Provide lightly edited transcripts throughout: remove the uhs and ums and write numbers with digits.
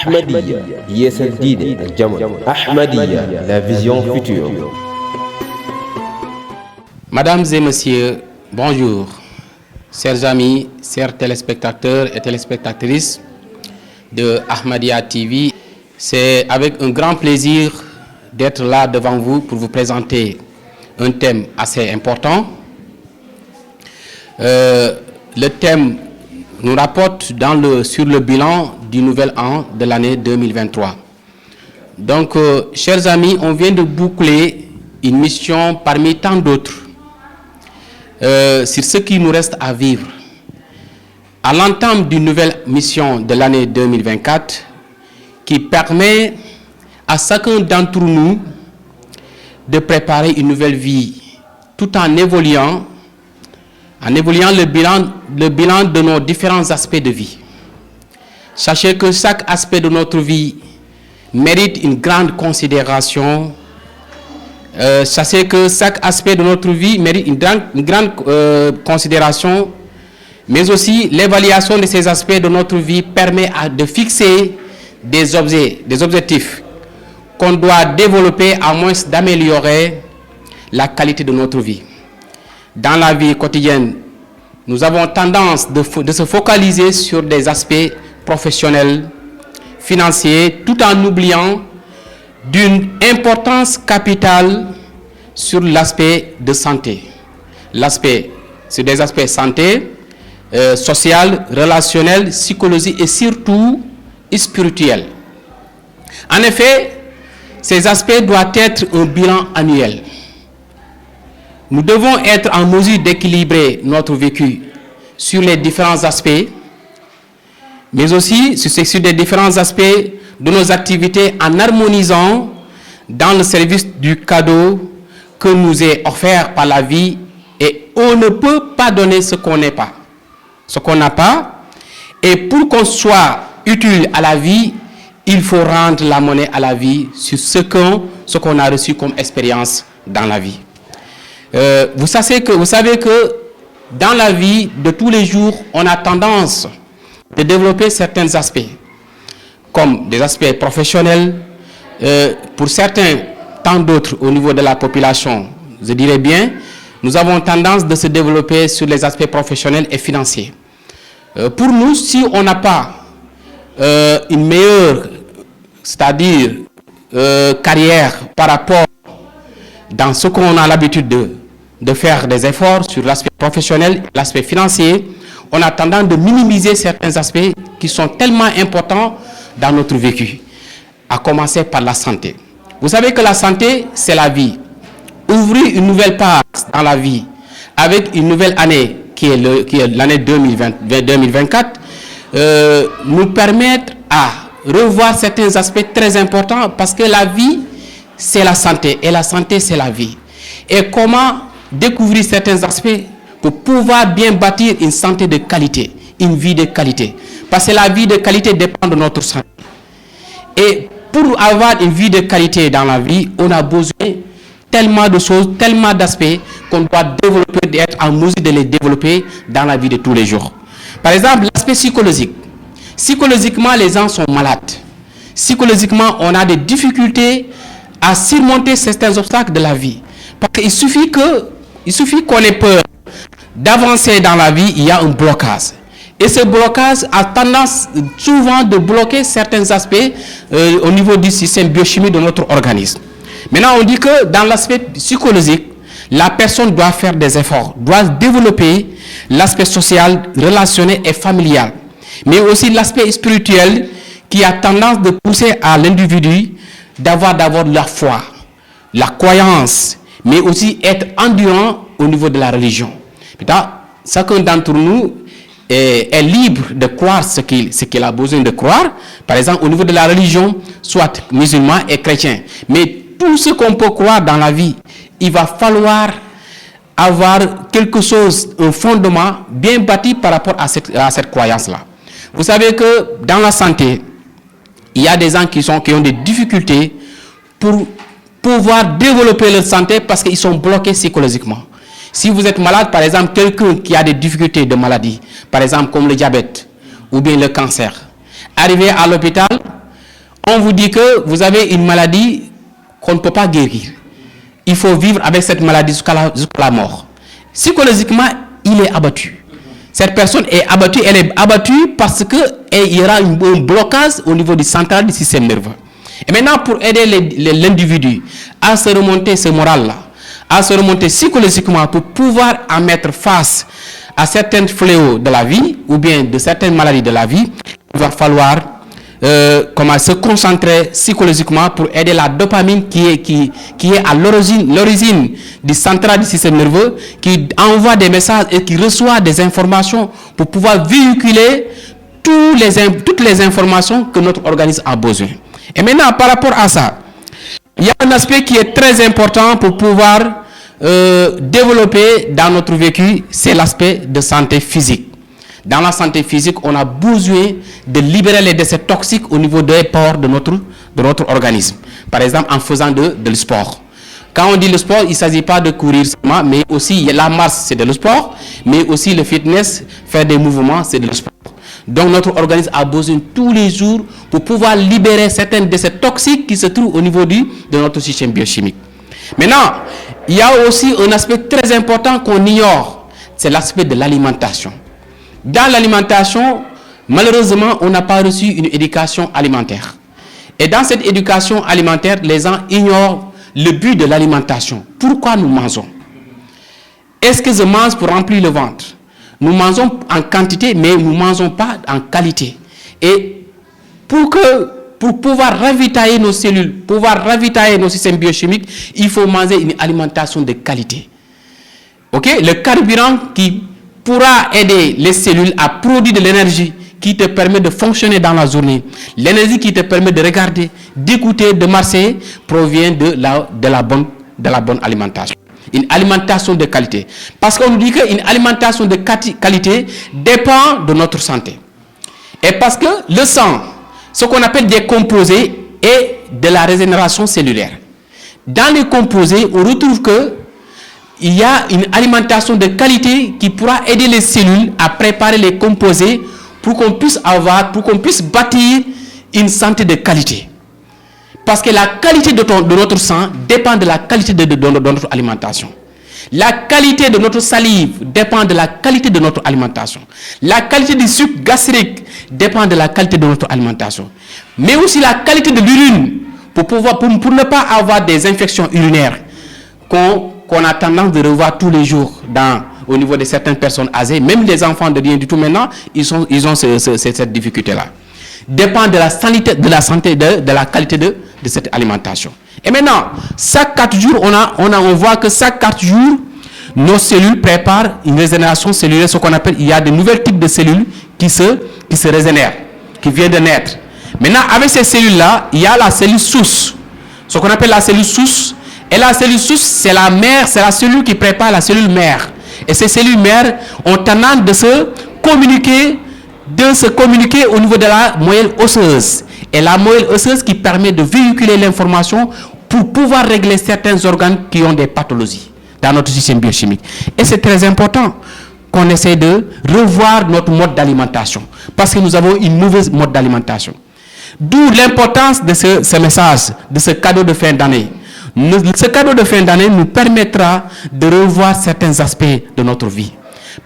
Ahmadiyya, yeesal diine ak jamono. Ahmadiyya, la vision future. Mesdames et messieurs, bonjour. Chers amis, chers téléspectateurs et téléspectatrices de Ahmadiyya TV, c'est avec un grand plaisir d'être là devant vous pour vous présenter un thème assez important. Le thème nous rapporte sur le bilan du nouvel an de l'année 2023. Donc, chers amis, on vient de boucler une mission parmi tant d'autres sur ce qui nous reste à vivre. À l'entame d'une nouvelle mission de l'année 2024 qui permet à chacun d'entre nous de préparer une nouvelle vie tout en évoluant le bilan de nos différents aspects de vie. Sachez que chaque aspect de notre vie mérite une grande considération. Sachez que chaque aspect de notre vie mérite une grande considération, mais aussi l'évaluation de ces aspects de notre vie permet de fixer des objectifs qu'on doit développer à moins d'améliorer la qualité de notre vie. Dans la vie quotidienne, nous avons tendance de se focaliser sur des aspects professionnels, financiers, tout en oubliant d'une importance capitale sur l'aspect de santé. Sur des aspects santé, social, relationnel, psychologique et surtout spirituel. En effet, ces aspects doivent être un bilan annuel. Nous devons être en mesure d'équilibrer notre vécu sur les différents aspects, mais aussi sur les différents aspects de nos activités en harmonisant dans le service du cadeau que nous est offert par la vie. Et on ne peut pas donner ce qu'on n'est pas, ce qu'on n'a pas. Et pour qu'on soit utile à la vie, il faut rendre la monnaie à la vie sur ce qu'on a reçu comme expérience dans la vie. Vous savez que dans la vie de tous les jours, on a tendance de développer certains aspects, comme des aspects professionnels, pour certains, tant d'autres au niveau de la population, je dirais bien, nous avons tendance de se développer sur les aspects professionnels et financiers. Pour nous, si on n'a pas une meilleure, c'est-à-dire carrière par rapport dans ce qu'on a l'habitude de faire des efforts sur l'aspect professionnel, l'aspect financier, on a tendance de minimiser certains aspects qui sont tellement importants dans notre vécu, à commencer par la santé. Vous savez que la santé, c'est la vie. Ouvrir une nouvelle page dans la vie avec une nouvelle année qui est l'année 2024 nous permettre à revoir certains aspects très importants parce que la vie, c'est la santé et la santé, c'est la vie. Et comment découvrir certains aspects pour pouvoir bien bâtir une santé de qualité, une vie de qualité. Parce que la vie de qualité dépend de notre santé. Et pour avoir une vie de qualité dans la vie, on a besoin tellement de choses, tellement d'aspects qu'on doit développer, d'être en mesure de les développer dans la vie de tous les jours. Par exemple, l'aspect psychologique. Psychologiquement, les gens sont malades. Psychologiquement, on a des difficultés à surmonter certains obstacles de la vie. Parce qu'il suffit qu'on ait peur d'avancer dans la vie, il y a un blocage. Et ce blocage a tendance souvent de bloquer certains aspects au niveau du système biochimique de notre organisme. Maintenant, on dit que dans l'aspect psychologique, la personne doit faire des efforts, doit développer l'aspect social, relationnel et familial. Mais aussi l'aspect spirituel qui a tendance de pousser à l'individu d'avoir d'abord la foi, la croyance, mais aussi être endurant au niveau de la religion. Chacun d'entre nous est libre de croire ce qu'il a besoin de croire. Par exemple, au niveau de la religion, soit musulman et chrétien. Mais tout ce qu'on peut croire dans la vie, il va falloir avoir quelque chose, un fondement bien bâti par rapport à cette croyance-là. Vous savez que dans la santé, il y a des gens qui ont des difficultés pour pouvoir développer leur santé parce qu'ils sont bloqués psychologiquement. Si vous êtes malade, par exemple, quelqu'un qui a des difficultés de maladie, par exemple comme le diabète ou bien le cancer, arrivé à l'hôpital, on vous dit que vous avez une maladie qu'on ne peut pas guérir. Il faut vivre avec cette maladie jusqu'à la mort. Psychologiquement, il est abattu. Cette personne est abattue, elle est abattue parce qu'il y aura un blocage au niveau du central du système nerveux. Et maintenant, pour aider l'individu à se remonter ce moral-là, à se remonter psychologiquement pour pouvoir en mettre face à certains fléaux de la vie ou bien de certaines maladies de la vie, il va falloir se concentrer psychologiquement pour aider la dopamine qui est à l'origine du central du système nerveux, qui envoie des messages et qui reçoit des informations pour pouvoir véhiculer toutes les informations que notre organisme a besoin. Et maintenant, par rapport à ça, il y a un aspect qui est très important pour pouvoir développer dans notre vécu, c'est l'aspect de santé physique. Dans la santé physique, on a besoin de libérer les déchets toxiques au niveau des pores de notre organisme. Par exemple, en faisant de sport. Quand on dit le sport, il ne s'agit pas de courir seulement, mais aussi la marche, c'est de le sport, mais aussi le fitness, faire des mouvements, c'est de le sport. Donc notre organisme a besoin tous les jours pour pouvoir libérer certains déchets toxiques qui se trouvent au niveau de notre système biochimique. Maintenant, il y a aussi un aspect très important qu'on ignore, c'est l'aspect de l'alimentation. Dans l'alimentation, malheureusement, on n'a pas reçu une éducation alimentaire. Et dans cette éducation alimentaire, les gens ignorent le but de l'alimentation. Pourquoi nous mangeons? Est-ce que je mange pour remplir le ventre? Nous mangeons en quantité, mais nous ne mangeons pas en qualité. Et pour pouvoir ravitailler nos cellules, pouvoir ravitailler nos systèmes biochimiques, il faut manger une alimentation de qualité. Okay? Le carburant qui pourra aider les cellules à produire de l'énergie qui te permet de fonctionner dans la journée. L'énergie qui te permet de regarder, d'écouter, de marcher, provient de la bonne alimentation. Une alimentation de qualité. Parce qu'on nous dit qu'une alimentation de qualité dépend de notre santé. Et parce que le sang, ce qu'on appelle des composés, est de la régénération cellulaire. Dans les composés, on retrouve il y a une alimentation de qualité qui pourra aider les cellules à préparer les composés pour qu'on puisse bâtir une santé de qualité. Parce que la qualité de notre sang dépend de la qualité de notre alimentation. La qualité de notre salive dépend de la qualité de notre alimentation. La qualité du sucre gastrique dépend de la qualité de notre alimentation. Mais aussi la qualité de l'urine pour ne pas avoir des infections urinaires qu'on a tendance de revoir tous les jours au niveau de certaines personnes âgées. Même les enfants de rien du tout maintenant, ils ont cette difficulté-là. Dépend de la santé, de la qualité de cette alimentation. Et maintenant, chaque 4 jours, on voit que chaque 4 jours, nos cellules préparent une régénération cellulaire, ce qu'on appelle, il y a de nouveaux types de cellules qui se régénèrent, qui viennent de naître. Maintenant, avec ces cellules-là, il y a la cellule souche, ce qu'on appelle la cellule souche. Et la cellule souche, c'est la mère, c'est la cellule qui prépare la cellule mère. Et ces cellules mères ont tendance de se communiquer au niveau de la moelle osseuse. Et la moelle osseuse qui permet de véhiculer l'information pour pouvoir régler certains organes qui ont des pathologies dans notre système biochimique. Et c'est très important qu'on essaie de revoir notre mode d'alimentation. Parce que nous avons une mauvaise mode d'alimentation. D'où l'importance de ce message, de ce cadeau de fin d'année. Ce cadeau de fin d'année nous permettra de revoir certains aspects de notre vie.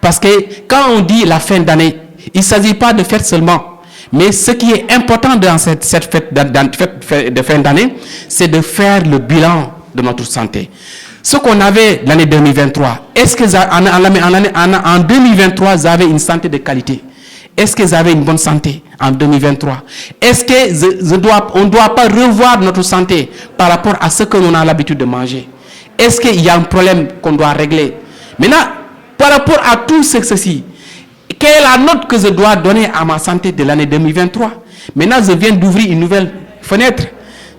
Parce que quand on dit la fin d'année, il ne s'agit pas de fête seulement. Mais ce qui est important dans cette fête de fin d'année, c'est de faire le bilan de notre santé. Ce qu'on avait l'année 2023, est-ce que en 2023, vous avez une santé de qualité? Est-ce que vous avez une bonne santé en 2023? Est-ce qu'on ne doit pas revoir notre santé par rapport à ce que l'on a l'habitude de manger? Est-ce qu'il y a un problème qu'on doit régler? Maintenant, par rapport à tout ceci, quelle est la note que je dois donner à ma santé de l'année 2023? Maintenant, je viens d'ouvrir une nouvelle fenêtre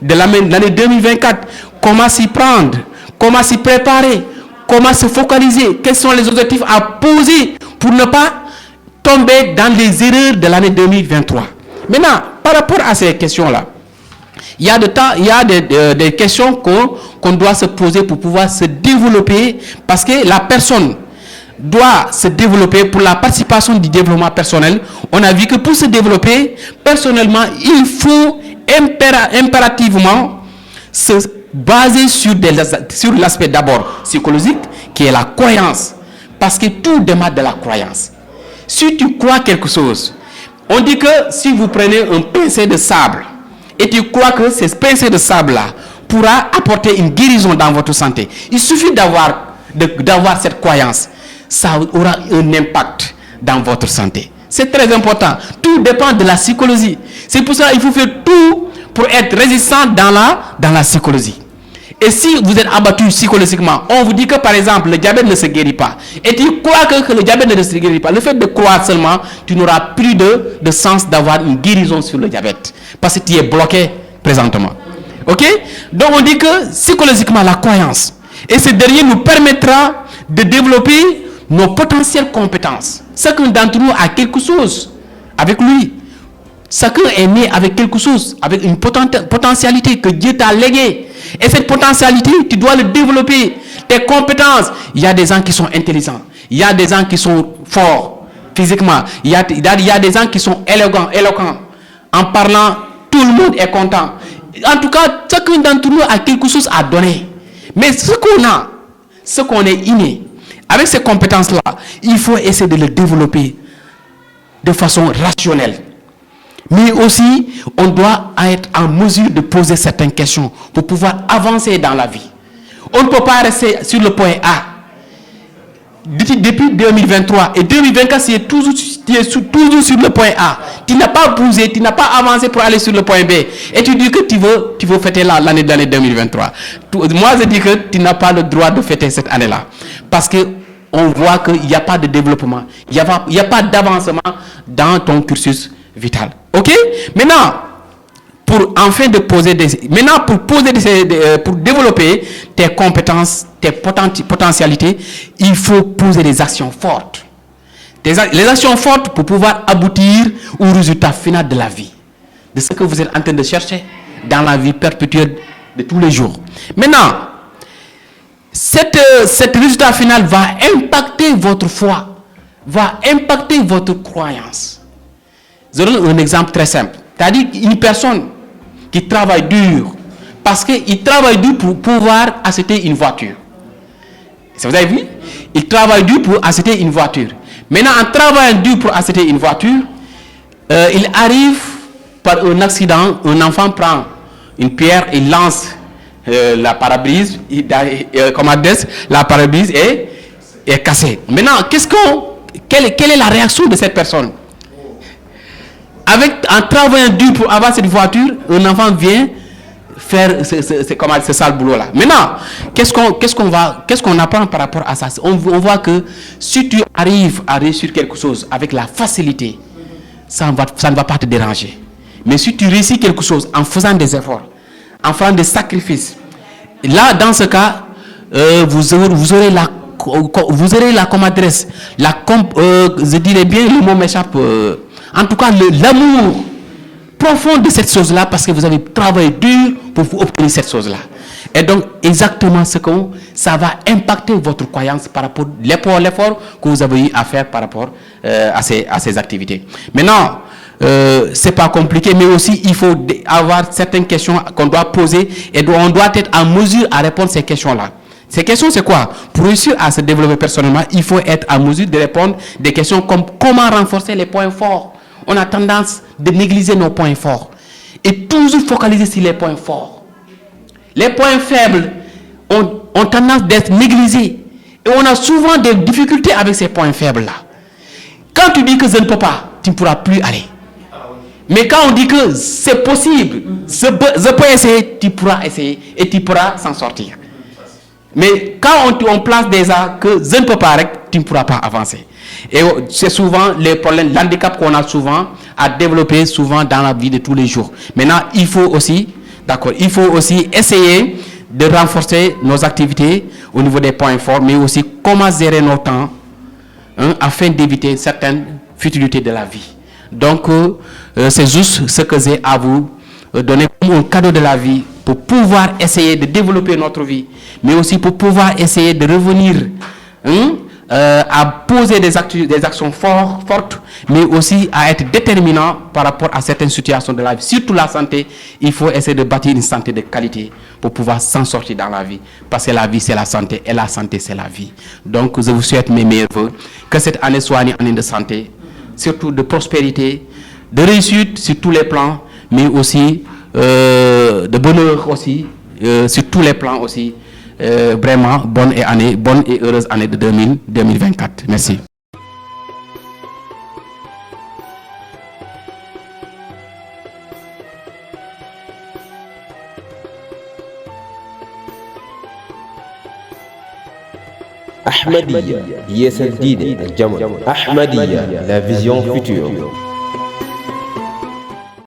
de l'année 2024. Comment s'y prendre? Comment s'y préparer? Comment se focaliser? Quels sont les objectifs à poser pour ne pas tomber dans les erreurs de l'année 2023? Maintenant, par rapport à ces questions-là, il y a des questions qu'on doit se poser pour pouvoir se développer, parce que la personne doit se développer pour la participation du développement personnel. On a vu que pour se développer personnellement, il faut impérativement se baser sur l'aspect d'abord psychologique, qui est la croyance. Parce que tout démarre de la croyance. Si tu crois quelque chose, on dit que si vous prenez un pincé de sable et tu crois que ce pincé de sable-là pourra apporter une guérison dans votre santé, il suffit d'avoir cette croyance. Ça aura un impact dans votre santé. C'est très important. Tout dépend de la psychologie. C'est pour ça qu'il faut faire tout pour être résistant dans la psychologie. Et si vous êtes abattu psychologiquement, on vous dit que par exemple le diabète ne se guérit pas, et tu crois que le diabète ne se guérit pas, le fait de croire seulement, tu n'auras plus de sens d'avoir une guérison sur le diabète, parce que tu es bloqué présentement. Ok? Donc on dit que psychologiquement la croyance, et ce dernier nous permettra de développer nos potentielles compétences. Chacun d'entre nous a quelque chose avec lui. Chacun est né avec quelque chose, avec une potentialité que Dieu t'a léguée. Et cette potentialité, tu dois le développer. Tes compétences. Il y a des gens qui sont intelligents. Il y a des gens qui sont forts physiquement. Il y a des gens qui sont éloquents. En parlant, tout le monde est content. En tout cas, chacun d'entre nous a quelque chose à donner. Mais ce qu'on est inné, avec ces compétences-là, il faut essayer de le développer de façon rationnelle. Mais aussi, on doit être en mesure de poser certaines questions pour pouvoir avancer dans la vie. On ne peut pas rester sur le point A. Depuis 2023 et 2024, tu es toujours sur le point A. Tu n'as pas bougé, tu n'as pas avancé pour aller sur le point B. Et tu dis que tu veux fêter l'année 2023. Moi, je dis que tu n'as pas le droit de fêter cette année-là. Parce qu'on voit qu'il n'y a pas de développement. Il n'y a pas d'avancement dans ton cursus vital. Ok? Maintenant, pour développer tes compétences, tes potentialités, il faut poser des actions fortes. Les actions fortes pour pouvoir aboutir au résultat final de la vie. De ce que vous êtes en train de chercher dans la vie perpétuelle de tous les jours. Maintenant, cet résultat final va impacter votre foi, va impacter votre croyance. Je donne un exemple très simple. C'est-à-dire une personne qui travaille dur, parce qu'il travaille dur pour pouvoir acheter une voiture. Vous avez vu? Il travaille dur pour acheter une voiture. Maintenant, en travaillant dur pour acheter une voiture, il arrive par un accident, un enfant prend une pierre, il lance la pare-brise, la pare-brise est cassée. Maintenant, quelle est la réaction de cette personne? En travaillant dur pour avoir cette voiture, un enfant vient faire ce sale boulot là. Maintenant, qu'est-ce qu'on apprend par rapport à ça? On voit que si tu arrives à réussir quelque chose avec la facilité, ça ne va pas te déranger. Mais si tu réussis quelque chose en faisant des efforts, en faisant des sacrifices, là dans ce cas, vous aurez la comme adresse, je dirais bien, le mot m'échappe. En tout cas, l'amour profond de cette chose-là, parce que vous avez travaillé dur pour vous obtenir cette chose-là. Et donc, exactement ça va impacter votre croyance par rapport à l'effort que vous avez eu à faire par rapport à ces activités. Maintenant, c'est pas compliqué, mais aussi il faut avoir certaines questions qu'on doit poser et on doit être en mesure à répondre à ces questions-là. Ces questions, c'est quoi? Pour réussir à se développer personnellement, il faut être en mesure de répondre des questions comme comment renforcer les points forts. On a tendance de négliger nos points forts et toujours focaliser sur les points forts. Les points faibles ont tendance d'être négligés et on a souvent des difficultés avec ces points faibles-là. Quand tu dis que je ne peux pas, tu ne pourras plus aller. Mais quand on dit que c'est possible, je peux essayer, tu pourras essayer et tu pourras s'en sortir. Mais quand on place déjà que je ne peux pas, tu ne pourras pas avancer. Et c'est souvent les problèmes, l'handicap qu'on a souvent à développer souvent dans la vie de tous les jours. Maintenant, il faut aussi essayer de renforcer nos activités au niveau des points forts, mais aussi comment gérer nos temps afin d'éviter certaines futilités de la vie. Donc, c'est juste ce que j'ai à vous donner comme un cadeau de la vie pour pouvoir essayer de développer notre vie, mais aussi pour pouvoir essayer de revenir à poser des actions fortes, mais aussi à être déterminant par rapport à certaines situations de la vie. Surtout la santé, il faut essayer de bâtir une santé de qualité pour pouvoir s'en sortir dans la vie. Parce que la vie, c'est la santé, et la santé, c'est la vie. Donc, je vous souhaite mes meilleurs vœux. Que cette année soit une année de santé, surtout de prospérité, de réussite sur tous les plans, mais aussi de bonheur aussi, sur tous les plans aussi. Vraiment bonne et heureuse année de 2024. Merci. Ahmadiyya, DSL Dine, Ahmadiyya, la vision future.